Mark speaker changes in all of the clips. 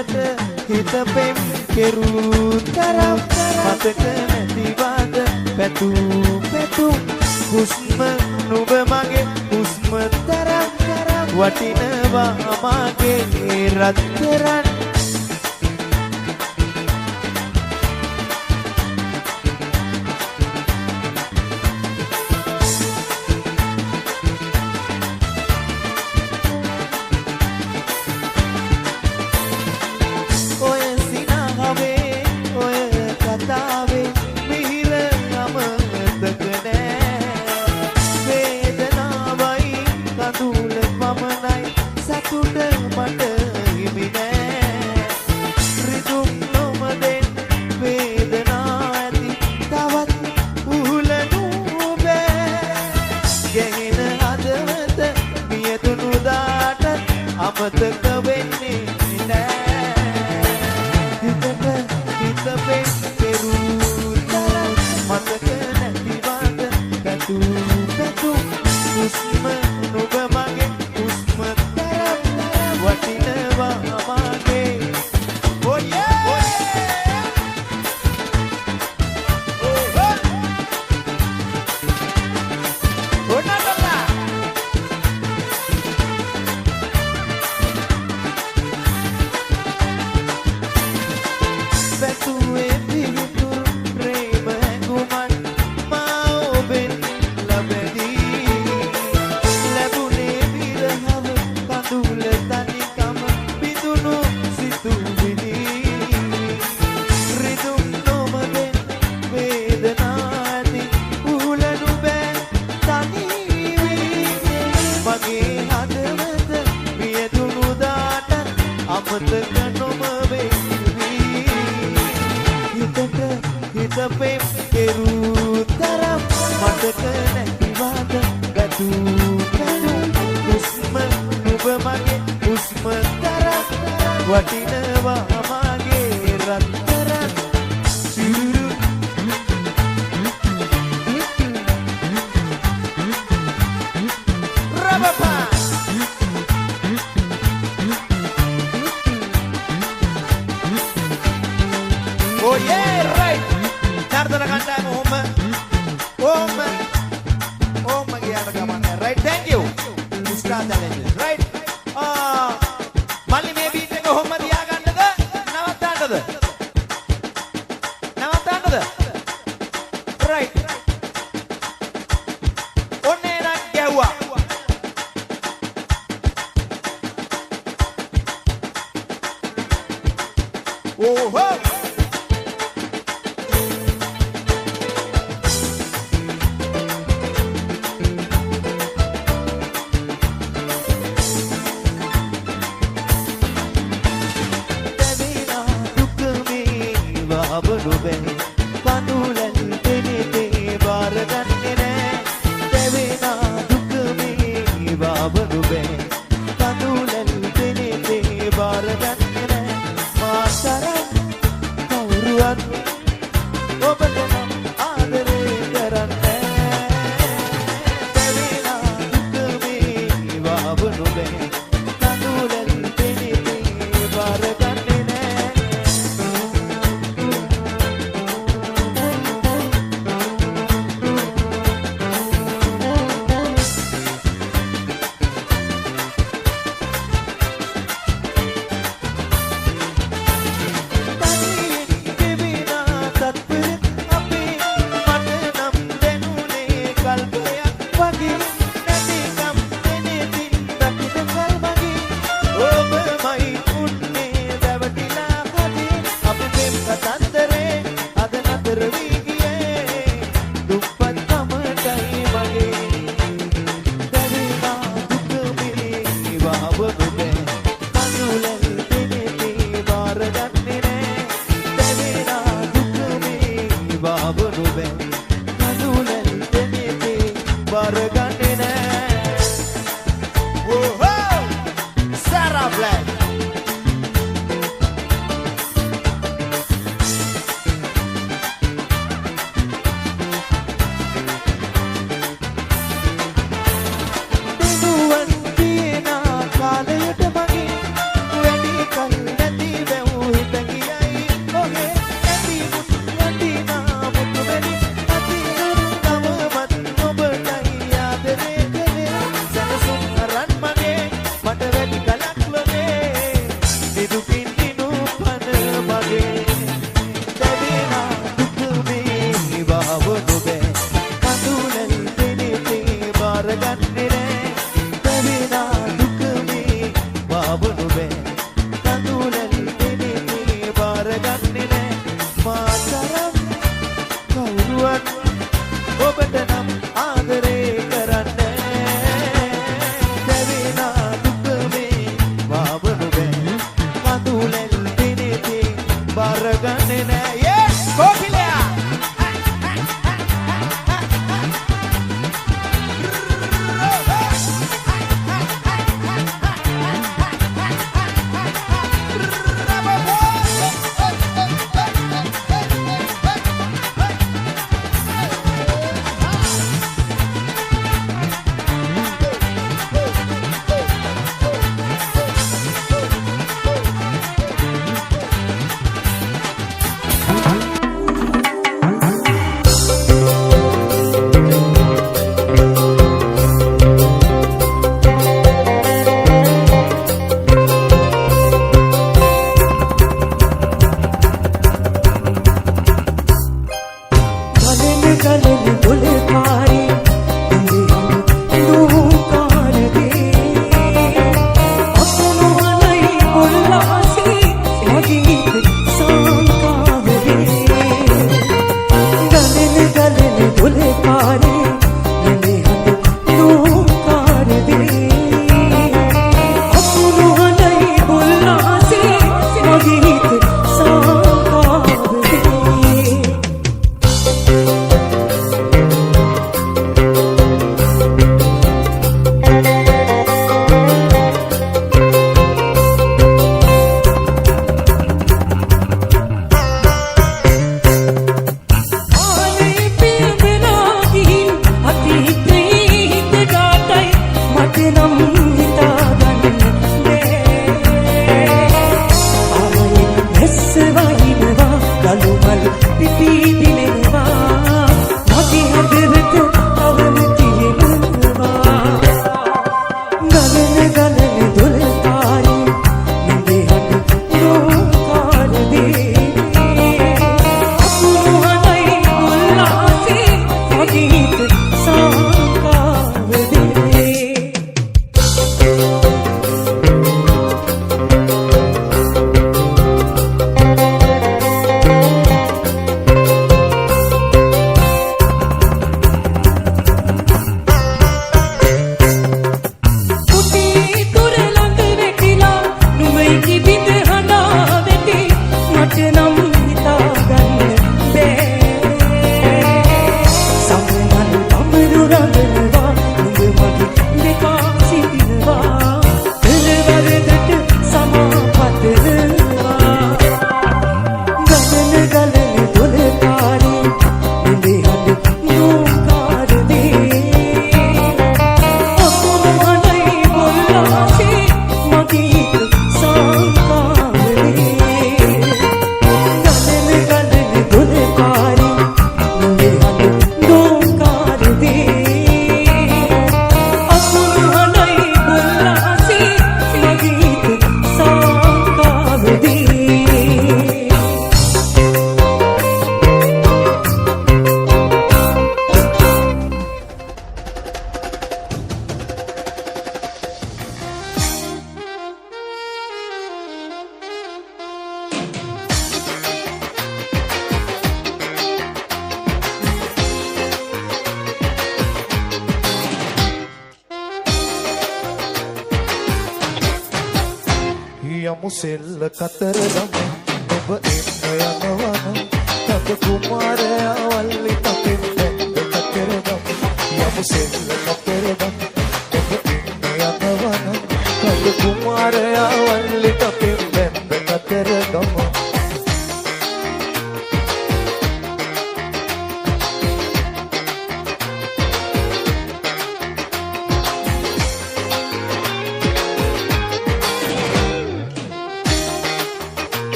Speaker 1: හිතට හිත පෙම් කෙරූ තරම් මතක නැතිවද පැතුම් හුස්ම නුඹ මගේ හුස්ම තරම් වටිනවා මාගේ රත්තරන් අමතක වෙන්නේ නෑ හිතට හිත පෙම් කෙරූ තරම් මතක නැතිවද පැතුම් හුස්ම නුඹ මගේ හුස්ම තරම් වටිනවා මාගේ oh yeah අමතක නොම වෙවි හිතට හිත පෙම් කෙරූ තරම් මතක නැතිවද පැතුම් හුස්ම නුඹ මගේ හුස්ම තරම් වටිනවා මාගේ රත්තරන් රබපා oh yeah right නර්තන කණ්ඩායම ඕම ගියාට ගමන්නේ right thank you Mr. Talent right මල්ලි මේ බීට් එක ඔහොම තියාගන්නද නවත්තන්නද right ඔන්නේ නම් ගැව්වා ඕහෝ නුඹේ පඳුලෙන් දෙනේ බාරගන්නේ නෑ දෙවෙනා දුක මේ වාව නුඹේ පඳුලෙන් දෙනේ බාරගන්නේ නෑ මාතරන් කවුරුවත් ඔබට නම් ආදරේ කරන්නේ දෙවෙනා දුක මේ වාව නුඹේ පඳුලෙන් දෙනේ බාරගන්නේ නෑ කාලයට
Speaker 2: යමු සෙල්ල කතරගම ඔබ එන්න යනවන තද කුමාරයා වල්ලි තපෙන් දැක්ක කතරගම යමු සෙල්ල කතරගම ඔබ එන්න යනවන තද කුමාරයා වල්ලි තපෙන් දැක්ක Kataragama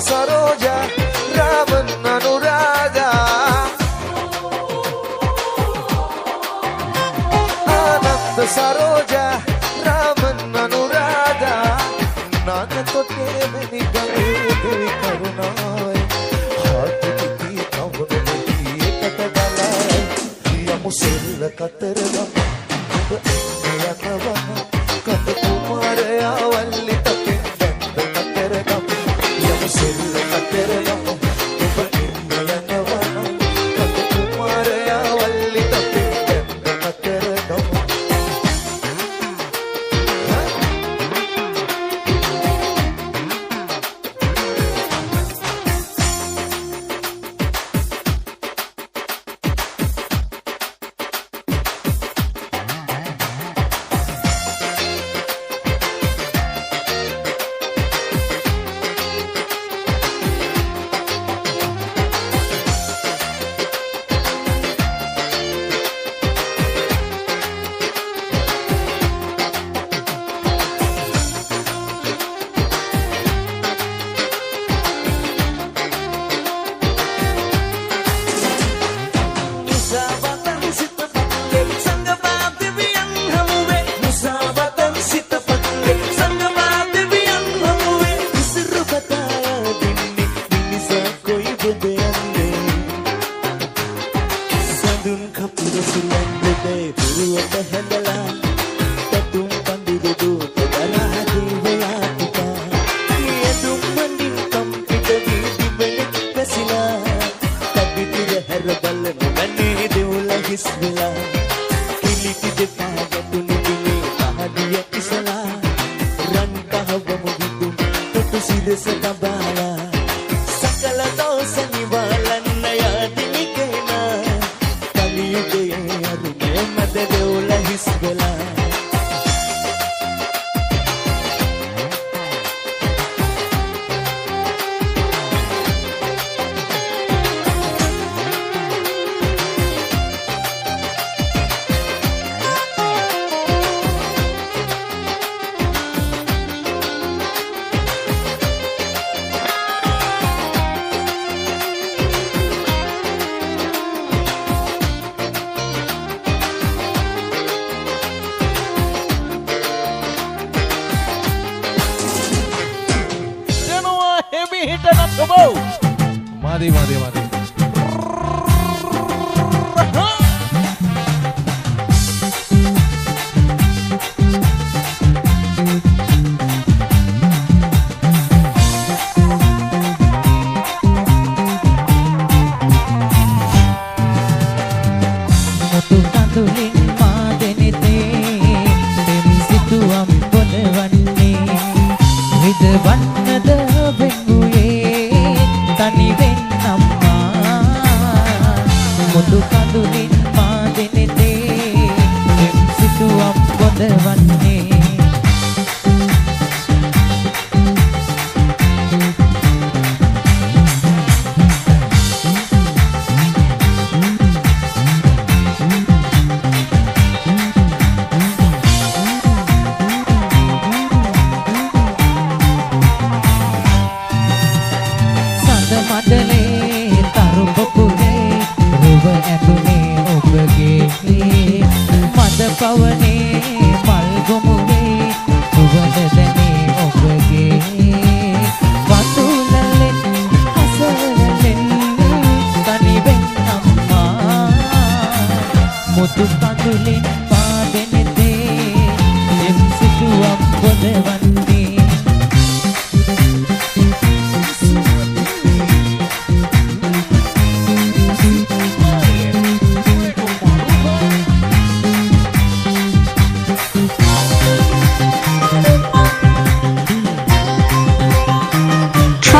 Speaker 2: Saroja, Raman Anuraga Ananda Saroja, Raman Anuraga Nana Tote Meni Gange Devi Karunai Hati Titi Kavana Ekata Galai Yamu Sella Kataragam Oba Enna Yanavana Kata Kumaraya Valli Tapin Danda Kataragam Sella Kataragam Oba Enna Yanavana Kata Kumaraya Valli Tapin Danda Kataragam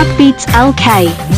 Speaker 3: Hot Beats LK.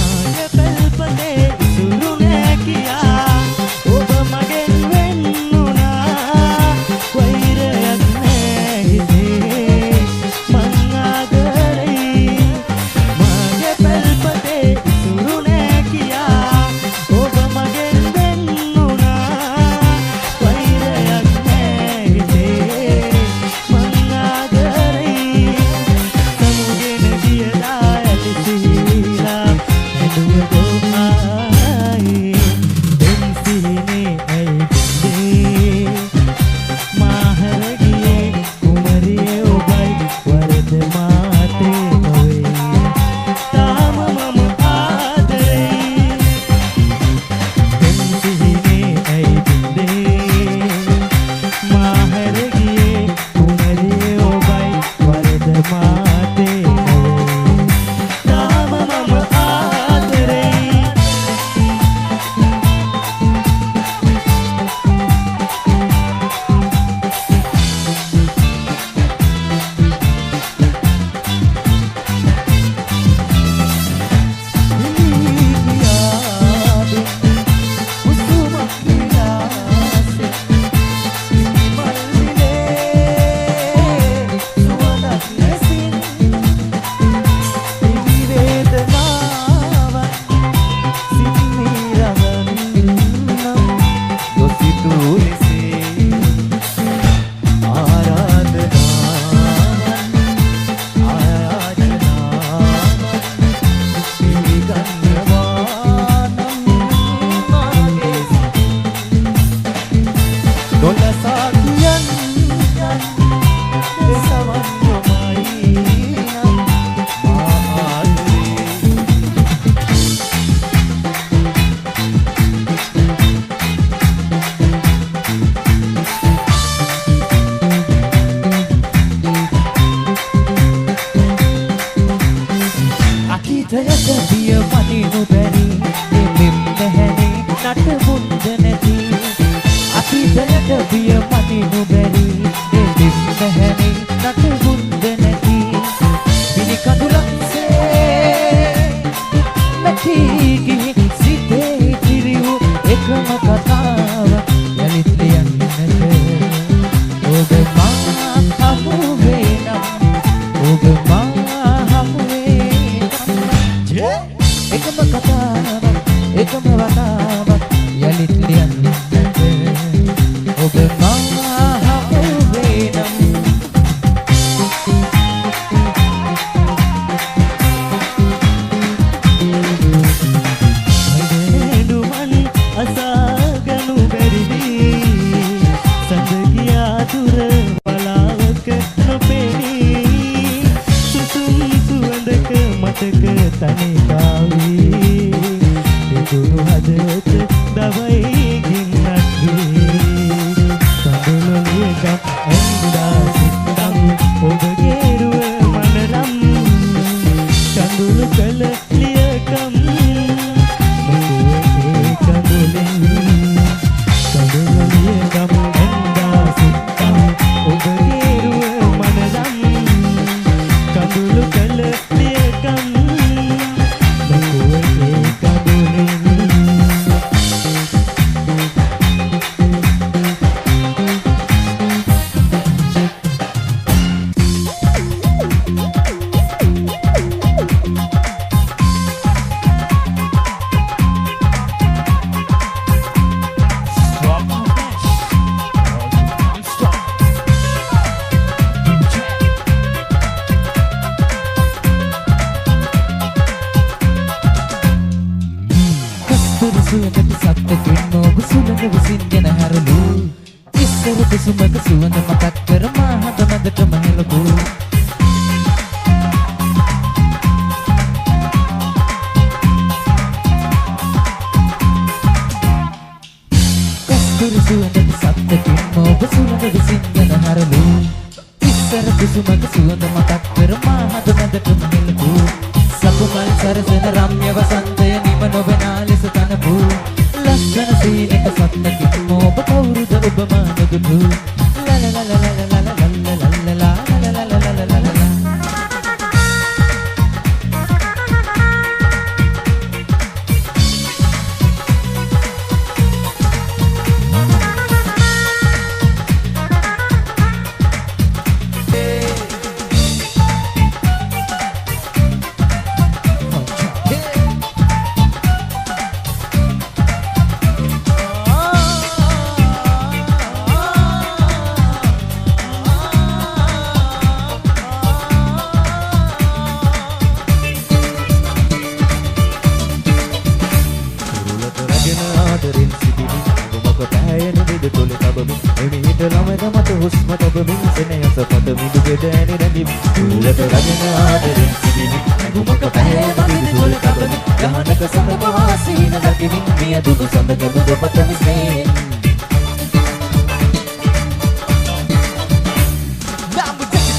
Speaker 3: හුස්ම ඔබ මින්සෙනස පොත මිදුගේ දැනි රැඳි උලට රජන ආදරෙන් සිටිනි කුමක පැහැදිලි දුල කබනි ගහනක සඳ පවාසීන දකිමින් මිය දුදු සඳ කබුද පත මිස්නේ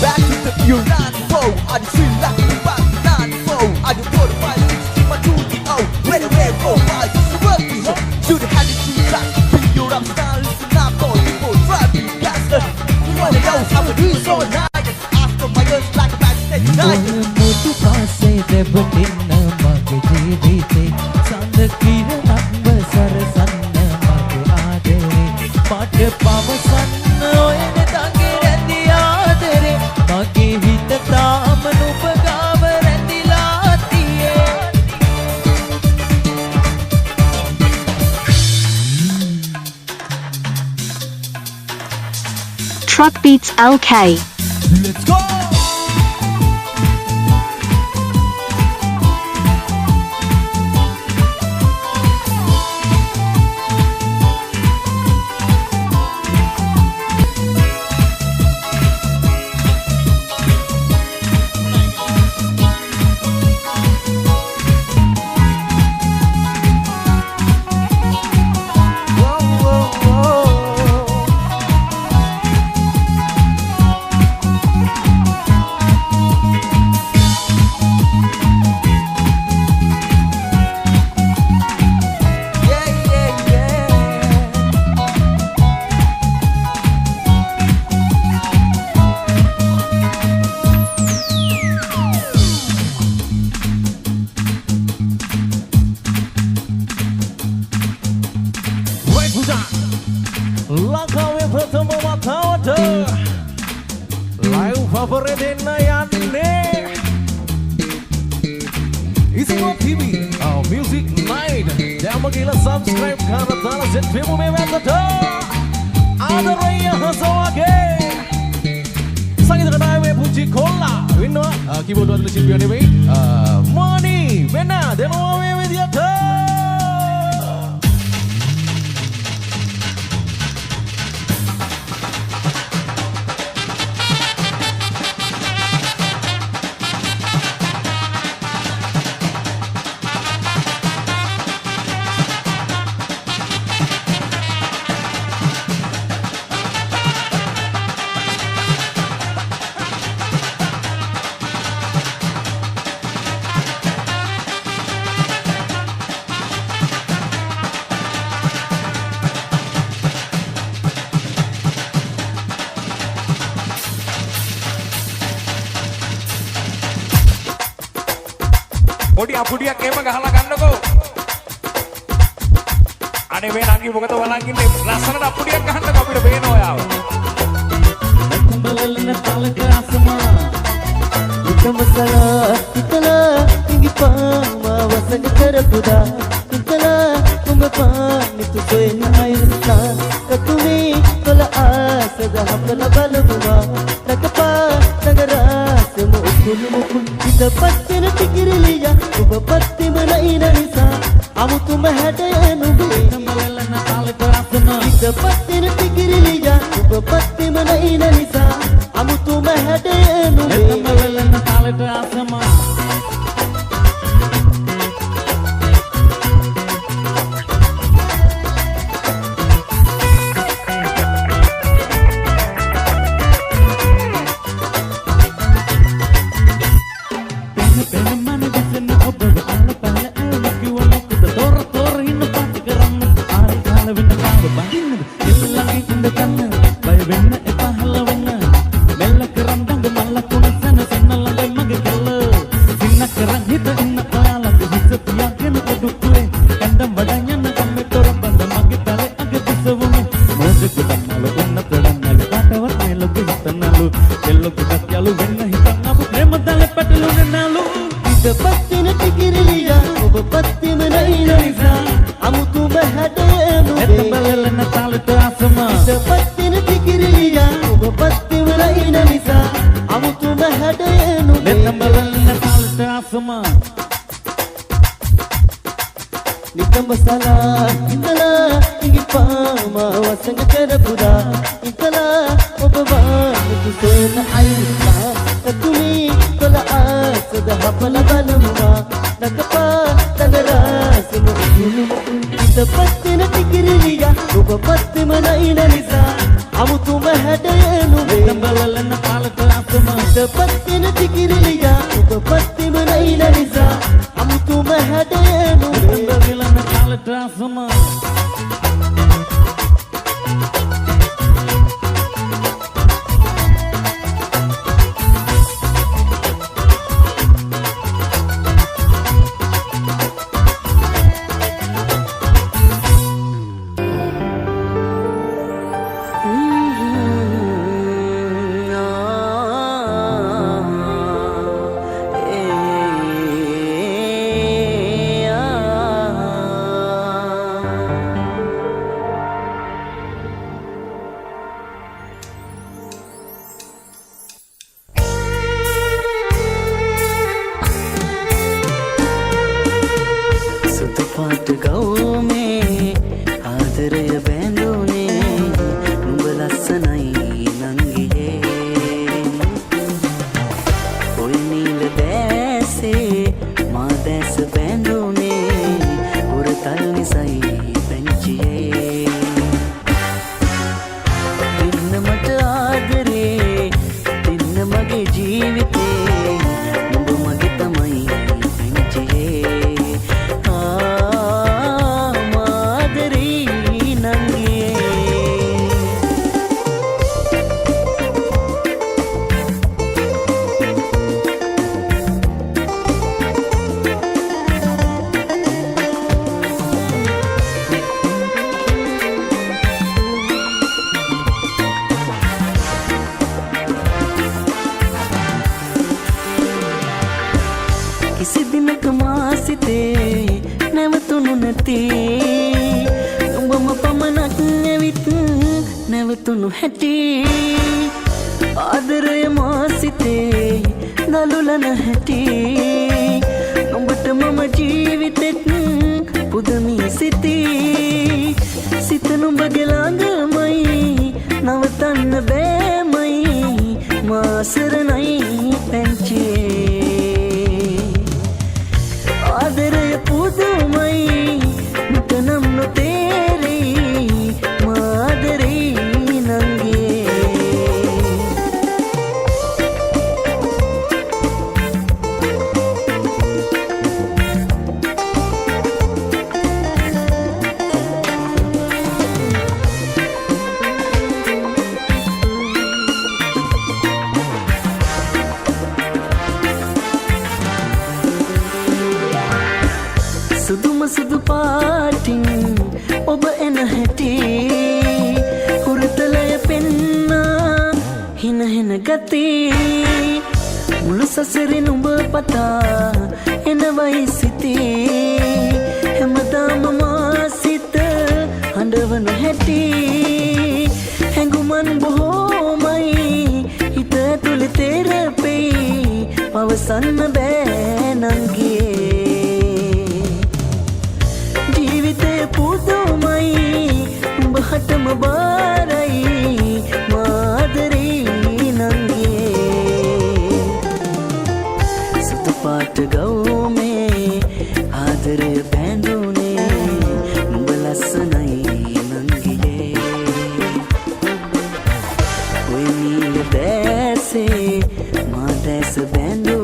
Speaker 2: Back to the pure 94. I just feel like the back 94. I just put a 560 my 2DO. Ready, ready, go, I just work me up. Shoot the hand in 2 shots. Bring your up style, listen up, boy. People drive me faster. You wanna know how to do so nice. After my guns like a bad stage night.
Speaker 3: මුතු පාසේ දෙබටින්න මගේ ජීවිතේ සඳ කිරණක්ව සරසන්න මගේ ආදරේ මට පවසන්න ඔයන තගේ රැඳි ආදරේ මගේ හිත තාම නුඹ ගාව රැඳිලා තියේ
Speaker 4: Truck Beats LK.
Speaker 2: Let's go.
Speaker 3: ලංකාවේ ප්‍රථම වතාවට ලයිව් ෆවරේ දෙන්න යන්නේ ඉස්කෝ TV music night දැන්ම කියලා subscribe කරලා දාලා සෙට් වෙමු මේ වැදට ආදරය හසවගේ සංගීත කණ්ඩායමේ පුංචි කොල්ලා ඉන්නවා කීබෝඩ් වල ශිල්පියා නෙවෙයි මොනි වෙන දෙනවා මේ විදියට
Speaker 1: පොඩි අපුඩියක් එහෙම ගහලා ගන්නකෝ. අනේ මේ නංගි මොකද බලන් ඉන්නේ ලස්සනට අපුඩියක් ගහන්නකෝ අපිට පේනවා ඔයාව.
Speaker 3: බලන්න තලක අසමා ඉතමසලා ඉතලා ඉඟි පාවා වසඟ කරපුදා ඉතලා උඹ පානිතු සොයනයිසා කතුමේ කොල ආසද හම්බල බලමුවා නකපා නගරාසම උකුළු මුකුල් ඉතපත්තෙන ටිකිරිලියා ඔබ පත්තිම නයින නිසා අමුතුම හැඩය නුඹේ බලන්න තලක අසමා ඉතපත්තෙන ටිකිරිලියා ඔබ පත්තිම නයින නිසා අමුතුම හැඩය නුඹේ බලන්න තලක අසමා Nikam masala, itala, ingi
Speaker 4: පාමා වසඟ කරපුදා ඉතලා ඔබ වානු සේන අයිලා තුමී කොළ ආසද හපල බලමුවා නකපා තනරාසම ඉතපත්තින තිකිරිලියා ඔබ පත්තිම නයින නිසා අමුතුම හැඩයනු
Speaker 3: Tambalalan na palaklasama
Speaker 4: ඉතපත්තින තිකිරිලියා ඔබ පත්තිම නයින නිසා අමුතුම හැඩයනු
Speaker 3: Tambalalan na palaklasama
Speaker 5: පාට ගවුමේ ආදරය බැඳුනේ නුඹ ලස්සනයි නංගියේ ඔය නිල දැසේ මා දැස බැඳුනේ උරතල් නිසයි පැංචියේ දෙන්න මට ආදරේ දෙන්න මගේ ජීවිතේ නුඹ මගේ තමයි පැංචියේ කිසි දිනක මා සිතේ නැවතුණු නැති උඹම පමණක් නැවිත් නැවතුණු හැටි ආදරය මා සිතේ දලුලන හැටි උඹට මම ජීවිතෙත් පුදමී සිතී සිත නුඹගේ ළඟමයි නවතන්න බෑමයි මා සරණයි පැංචියේ ආදරය පුදුමයි මට නම් නොතේරෙයි මාදරේ නංගේ සුදුම සුදු පාටින් ඔබ එන හැටි හුරුතලය පෙන්නා හින හින ගති මුළු සසරින් උඹ පතා එනවයි සිතේ හැමදාම මා සිත හඬවන හැටි හැඟුමන් බොහෝමයි හිත ඇතුළේ තෙරපෙයි පවසන්න බෑ නංගියේ පුදුමයි උඹ හටම බාරයි මාදරේ නංගියේ සුදු පාට ගවුමේ ආදරය බැඳුනේ නුඹ ලස්සනයි නංගියේ ඔය නිල දැසේ මා දැස බැඳුනේ